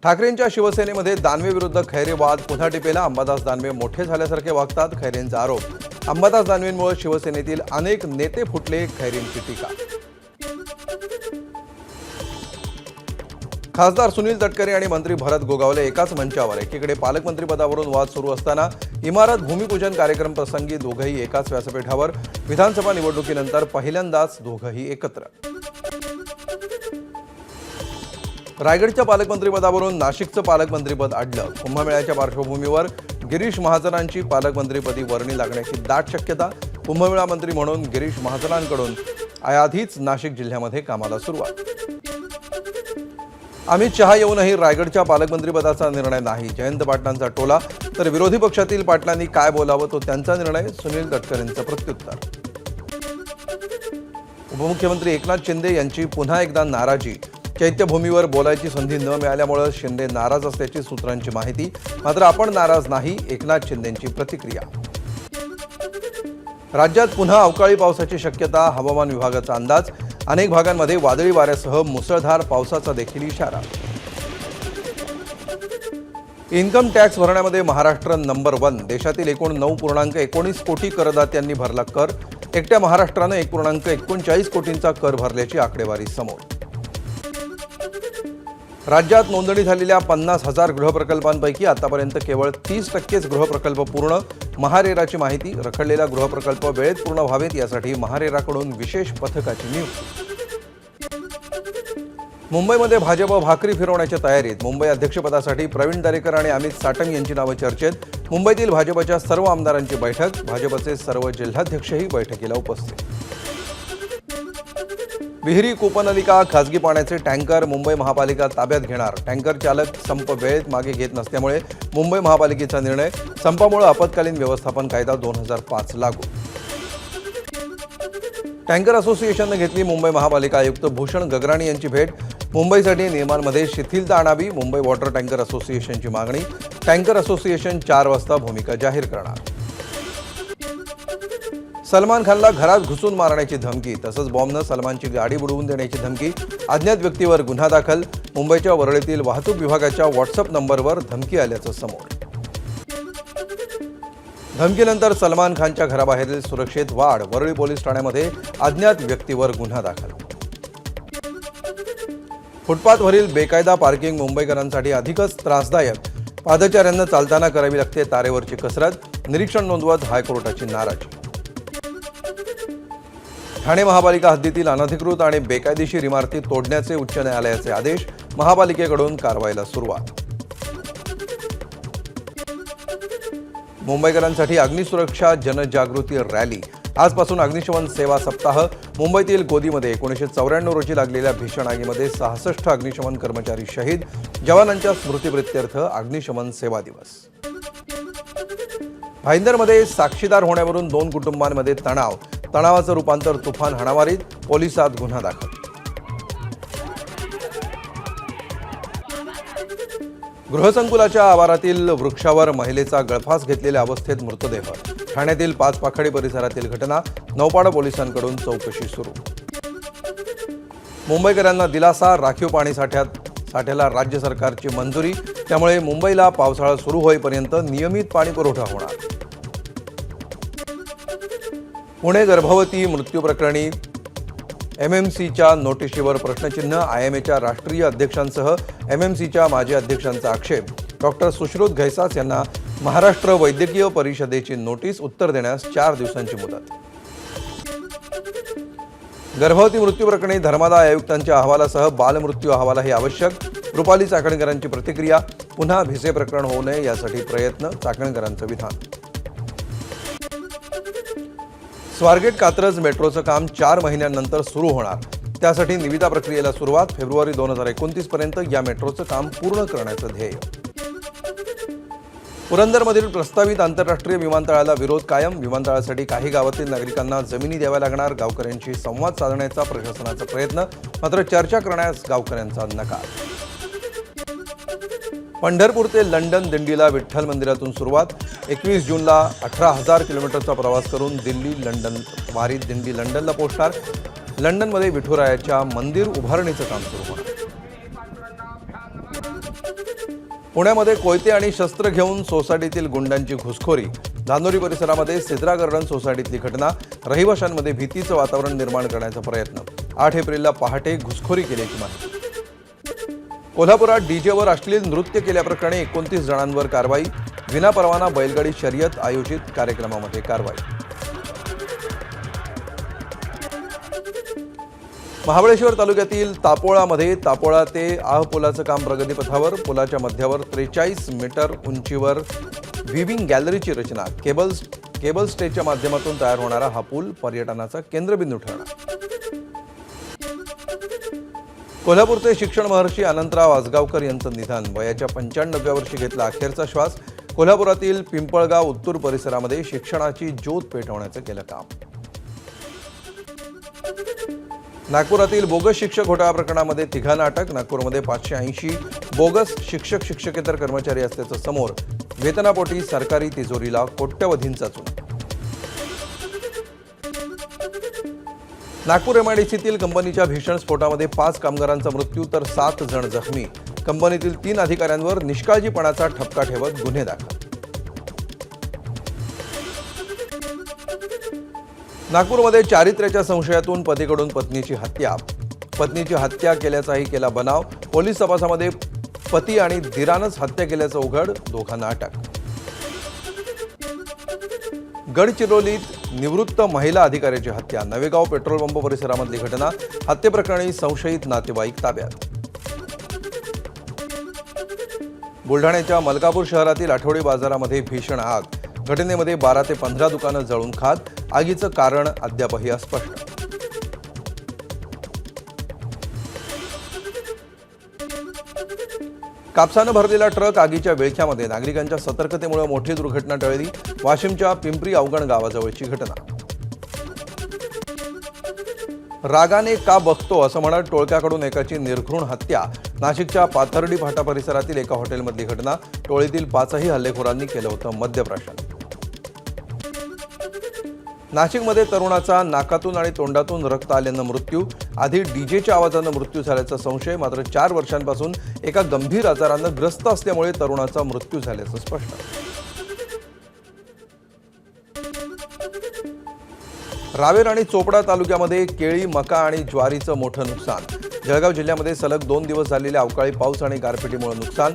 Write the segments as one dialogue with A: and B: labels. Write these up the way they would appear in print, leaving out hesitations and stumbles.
A: ठाकरेंच्या शिवसेनेमध्ये दानवे विरुद्ध खैरे वाद पुन्हा टिपेला. अंबादास दानवे मोठे झाल्यासारखे वागतात, खैरेंचा आरोप. अंबादास दानवेंमुळे शिवसेनेतील अनेक नेते फुटले, खैरेंची टीका. खासदार सुनील तटकरे आणि मंत्री भरत गोगावले एकाच मंचावर. एकीकडे पालकमंत्रीपदावरून वाद सुरू असताना इमारत भूमिपूजन कार्यक्रम प्रसंगी दोघंही एकाच व्यासपीठावर. विधानसभा निवडणुकीनंतर पहिल्यांदाच दोघंही एकत्र. रायगडच्या पालकमंत्रीपदावरून नाशिकचं पालकमंत्रीपद अडलं. कुंभमेळ्याच्या पार्श्वभूमीवर गिरीश महाजनांची पालकमंत्रीपदी वर्णी लागण्याची दाट शक्यता. कुंभमेळा मंत्री म्हणून गिरीश महाजनांकडून आधीच नाशिक जिल्ह्यामध्ये कामाला सुरुवात. अमित शहा येऊनही रायगडच्या पालकमंत्रीपदाचा निर्णय नाही, जयंत पाटलांचा टोला. तर विरोधी पक्षातील पाटलांनी काय बोलावं तो त्यांचा निर्णय, सुनील तटकरेंचं प्रत्युत्तर. उपमुख्यमंत्री एकनाथ शिंदे यांची पुन्हा एकदा नाराजी. चैत्यभूमीवर बोलायची संधी न मिळाल्यामुळे शिंदे नाराज असल्याची सूत्रांची माहिती. मात्र आपण नाराज नाही, एकनाथ शिंदेंची प्रतिक्रिया. राज्यात पुन्हा अवकाळी पावसाची शक्यता, हवामान विभागाचा अंदाज. अनेक भागांमध्ये वादळी वाऱ्यासह मुसळधार पावसाचा देखील इशारा. इन्कम टॅक्स भरण्यामध्ये महाराष्ट्र नंबर 1. देशातील एकूण 9.19 कोटी करदात्यांनी भरला कर. एकट्या महाराष्ट्रानं 1.39 कोटींचा कर भरल्याची आकडेवारी समोर. राज्यात नोंदणी झालेल्या 50,000 गृहप्रकल्पांपैकी आतापर्यंत केवळ 30% गृहप्रकल्प पूर्ण. महारेराची माहिती. रखडलेला गृहप्रकल्प वेळेत पूर्ण व्हावेत यासाठी महारेराकडून विशेष पथकाची नियुक्ती. मुंबईमध्ये भाजप भाकरी फिरवण्याच्या तयारीत. मुंबई अध्यक्षपदासाठी प्रवीण दरेकर आणि अमित साटंग यांची नावं चर्चेत. मुंबईतील भाजपच्या सर्व आमदारांची बैठक. भाजपचे सर्व जिल्हाध्यक्षही बैठकीला उपस्थित. विहिरी, कूपनलिका, खासगी पाण्याचे टँकर मुंबई महापालिका ताब्यात घेणार. टँकर चालक संप वेळेत मागे घेत नसल्यामुळे मुंबई महापालिकेचा निर्णय. संपामुळे आपत्कालीन व्यवस्थापन कायदा 2005 लागू. टँकर असोसिएशनने घेतली मुंबई महापालिका आयुक्त भूषण गगराणी यांची भेट. मुंबईसाठी नियमांमध्ये शिथिलता आणावी, मुंबई वॉटर टँकर असोसिएशनची मागणी. टँकर असोसिएशन 4 वाजता भूमिका जाहीर करणार. सलमान खानला घरात घुसून मारण्याची धमकी, तसंच बॉम्बनं सलमानची गाडी बुडवून देण्याची धमकी. अज्ञात व्यक्तीवर गुन्हा दाखल. मुंबईच्या वरळीतील वाहतूक विभागाच्या व्हॉट्सअप नंबरवर धमकी आल्याचं समोर. धमकीनंतर सलमान खानच्या घराबाहेरील सुरक्षेत वाढ. वरळी पोलीस ठाण्यामध्ये अज्ञात व्यक्तीवर गुन्हा दाखल. फुटपाथवरील बेकायदा पार्किंग मुंबईकरांसाठी अधिकच त्रासदायक. पादचाऱ्यांना चालताना करावी लागते तारेवरची कसरत. निरीक्षण नोंदवत हायकोर्टाची नाराजी. ठाणे महापालिका हद्दीतील अनधिकृत आणि बेकायदेशीर इमारती तोडण्याचे उच्च न्यायालयाचे आदेश. महापालिकेकडून कारवाईला सुरुवात. मुंबईकरांसाठी अग्निसुरक्षा जनजागृती रॅली. आजपासून अग्निशमन सेवा सप्ताह. मुंबईतील गोदीमध्ये 1994 रोजी लागलेल्या भीषण आगीमध्ये 66 अग्निशमन कर्मचारी शहीद. जवानांच्या स्मृतिप्रित्यर्थ अग्निशमन सेवा दिवस. भाईंदरमध्ये साक्षीदार होण्यावरून 2 कुटुंबांमध्ये तणाव. तणावाचं रूपांतर तुफान हाणामारीत. पोलिसात गुन्हा दाखल. गृहसंकुलाच्या आवारातील वृक्षावर महिलेचा गळफास घेतलेल्या अवस्थेत मृतदेह. ठाण्यातील 5 पाखडी परिसरातील घटना. नौपाडा पोलिसांकडून चौकशी सुरू. मुंबईकरांना दिलासा. राखीव पाणी साठ्याला राज्य सरकारची मंजुरी. त्यामुळे मुंबईला पावसाळा सुरू होईपर्यंत नियमित पाणी पुरवठा होणार. पुणे गर्भवती मृत्यू प्रकरणी एमएमसीच्या नोटिशीवर प्रश्नचिन्ह. आयएमएच्या राष्ट्रीय अध्यक्षांसह एमएमसीच्या माजी अध्यक्षांचा आक्षेप. डॉक्टर सुश्रुत घैसास यांना महाराष्ट्र वैद्यकीय परिषदेची नोटीस. उत्तर देण्यास 4 दिवसांची मुदत. गर्भवती मृत्यू प्रकरणी धर्मादाय आयुक्तांच्या अहवालासह बालमृत्यू अहवालही आवश्यक. रुपाली चाकणकरांची प्रतिक्रिया. पुन्हा भिसे प्रकरण होऊ नये यासाठी प्रयत्न. चाकणकरांचं विधान. स्वारगेट कात्रज मेट्रोचं काम 4 महिन्यांनंतर सुरू होणार. त्यासाठी निविदा प्रक्रियेला सुरुवात. फेब्रुवारी 2029 पर्यंत या मेट्रोचं काम पूर्ण करण्याचं ध्येय. पुरंदरमधील प्रस्तावित आंतरराष्ट्रीय विमानतळाला विरोध कायम. विमानतळासाठी काही गावातील नागरिकांना जमिनी द्याव्या लागणार. गावकऱ्यांशी संवाद साधण्याचा प्रशासनाचा प्रयत्न. मात्र चर्चा करण्यास गावकऱ्यांचा नकार. पंढरपूर ते लंडन दिंडीला विठ्ठल मंदिरातून सुरुवात. 21 जूनला 18,000 किलोमीटरचा प्रवास करून दिल्ली लंडन वारीत दिंडी लंडनला पोहोचणार. लंडनमध्ये विठुरायाच्या मंदिर उभारणीचं काम सुरू होणार. पुण्यामध्ये कोयते आणि शस्त्र घेऊन सोसायटीतील गुंडांची घुसखोरी. धानोरी परिसरामध्ये सिद्रा गार्डन सोसायटीतली घटना. रहिवाशांमध्ये भीतीचं वातावरण निर्माण करण्याचा प्रयत्न. 8 एप्रिलला पहाटे घुसखोरी केल्याची माहिती. कोल्हापुरात डीजेवर अश्लील नृत्य केल्याप्रकरणी 29 जणांवर कारवाई. विनापरवाना बैलगाडी शर्यत आयोजित कार्यक्रमामध्ये कारवाई. महाबळेश्वर तालुक्यातील तापोळामध्ये तापोळा ते आह पुलाचं काम प्रगतीपथावर. पुलाच्या मध्यावर 43 मीटर उंचीवर व्हिविंग गॅलरीची रचना. केबल स्टेजच्या माध्यमातून तयार होणारा हा पूल पर्यटनाचा केंद्रबिंदू ठरणार. कोल्हापूरचे शिक्षण महर्षी अनंतराव आजगावकर यांचं निधन. वयाच्या 95व्या वर्षी घेतला अखेरचा श्वास. कोल्हापुरातील पिंपळगाव उत्तूर परिसरामध्ये शिक्षणाची ज्योत पेटवण्याचं केलं काम. नागपुरातील बोगस शिक्षक घोटाळा प्रकरणामध्ये तिघांना अटक. नागपूरमध्ये 580 बोगस शिक्षकेतर कर्मचारी असल्याचं समोर. वेतनापोटी सरकारी तिजोरीला कोट्यवधींचा चुना. नागपूर एमआयडीसीतील कंपनीच्या भीषण स्फोटामध्ये 5 कामगारांचा मृत्यू तर 7 जण जखमी. कंपनीतील 3 अधिकाऱ्यांवर निष्काळजीपणाचा ठपका ठेवत गुन्हे दाखल. नागपूरमध्ये चारित्र्याच्या संशयातून पतीकडून पत्नीची हत्या. पत्नीची हत्या केल्याचाही केला बनाव. पोलीस तपासामध्ये पती आणि दिरानंच हत्या केल्याचं उघड. दोघांना अटक. गडचिरोलीत निवृत्त महिला अधिकाऱ्याची हत्या. नवेगाव पेट्रोल पंप परिसरामधली घटना. हत्येप्रकरणी संशयित नातेवाईक ताब्यात. बुलढाण्याच्या मलकापूर शहरातील आठवडी बाजारामध्ये भीषण आग. घटनेमध्ये 12 ते 15 दुकानं जळून खाक. आगीचं कारण अद्यापही अस्पष्ट. कापसानं भरलेला ट्रक आगीच्या विळख्यामध्ये. नागरिकांच्या सतर्कतेमुळे मोठी दुर्घटना टळली. वाशिमच्या पिंपरी अवगण गावाजवळची घटना. रागाने का बघतो असं म्हणत टोळक्याकडून एकाची निर्घृण हत्या. नाशिकच्या पाथर्डी फाटा परिसरातील एका हॉटेलमधली घटना. टोळीतील 5ही हल्लेखोरांनी केलं होतं मद्यप्राशन. नाशिकमध्ये तरुणाचा नाकातून आणि तोंडातून रक्त आल्यानं मृत्यू. आधी डीजेच्या आवाजानं मृत्यू झाल्याचा संशय. मात्र 4 वर्षांपासून एका गंभीर आजारानं ग्रस्त असल्यामुळे तरुणाचा मृत्यू झाल्याचं स्पष्ट. रावेर आणि चोपडा तालुक्यामध्ये केळी, मका आणि ज्वारीचं मोठं नुकसान. जळगाव जिल्ह्यामध्ये सलग 2 दिवस झालेल्या अवकाळी पाऊस आणि गारपिटीमुळे नुकसान.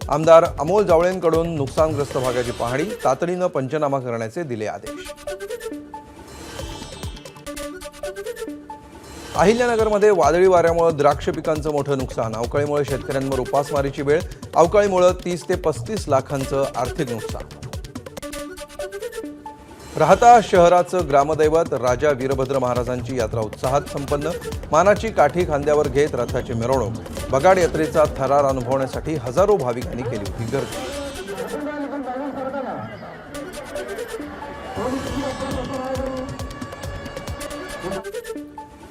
A: आमदार अमोल जावळेंकडून नुकसानग्रस्त भागाची पाहणी. तातडीनं पंचनामा करण्याचे दिले आदेश. अहिल्यानगरमध्ये वादळी वाऱ्यामुळे द्राक्ष पिकांचं मोठं नुकसान. अवकाळीमुळे शेतकऱ्यांवर उपासमारीची वेळ. अवकाळीमुळे 30 ते 35 लाखांचं आर्थिक नुकसान. राहता शहराचं ग्रामदैवत राजा वीरभद्र महाराजांची यात्रा उत्साहात संपन्न. मानाची काठी खांद्यावर घेत रथाची मिरवणूक. बगाड यात्रेचा थरार अनुभवण्यासाठी हजारो भाविकांनी केली होती गर्दी.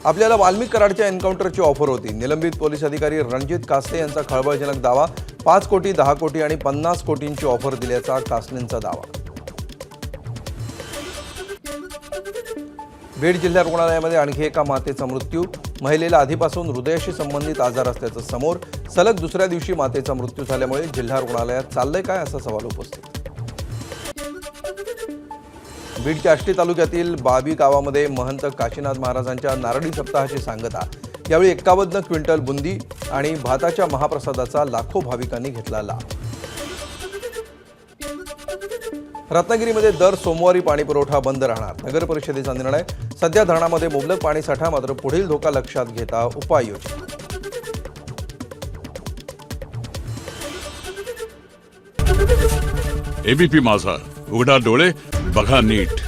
A: आपल्याला वाल्मिक कराडच्या एन्काउंटरची ऑफर होती. निलंबित पोलीस अधिकारी रणजित कासले यांचा खळबळजनक दावा. 5 कोटी, 10 कोटी आणि 50 कोटींची ऑफर दिल्याचा कासलेंचा दावा. बीड जिल्हा रुग्णालयामध्ये आणखी एका मातेचा मृत्यू. महिलेला आधीपासून हृदयाशी संबंधित आजार असल्याचं समोर. सलग दुसऱ्या दिवशी मातेचा मृत्यू झाल्यामुळे जिल्हा रुग्णालयात चाललंय काय असा सवाल उपस्थित. बीडच्या आष्टी तालुक्यातील बाबी गावामध्ये महंत काशीनाथ महाराजांच्या नारळी सप्ताहाची सांगता. यावेळी 51 क्विंटल बुंदी आणि भाताच्या महाप्रसादाचा लाखो भाविकांनी घेतला लाभ. रत्नागिरीमध्ये दर सोमवारी पाणीपुरवठा बंद राहणार. नगर परिषदेचा निर्णय. सध्या धरणामध्ये मुबलक पाणीसाठा. मात्र पुढील धोका लक्षात घेता उपाययोजना.
B: एबीपी माझा, उघडा डोळे बघा नीट.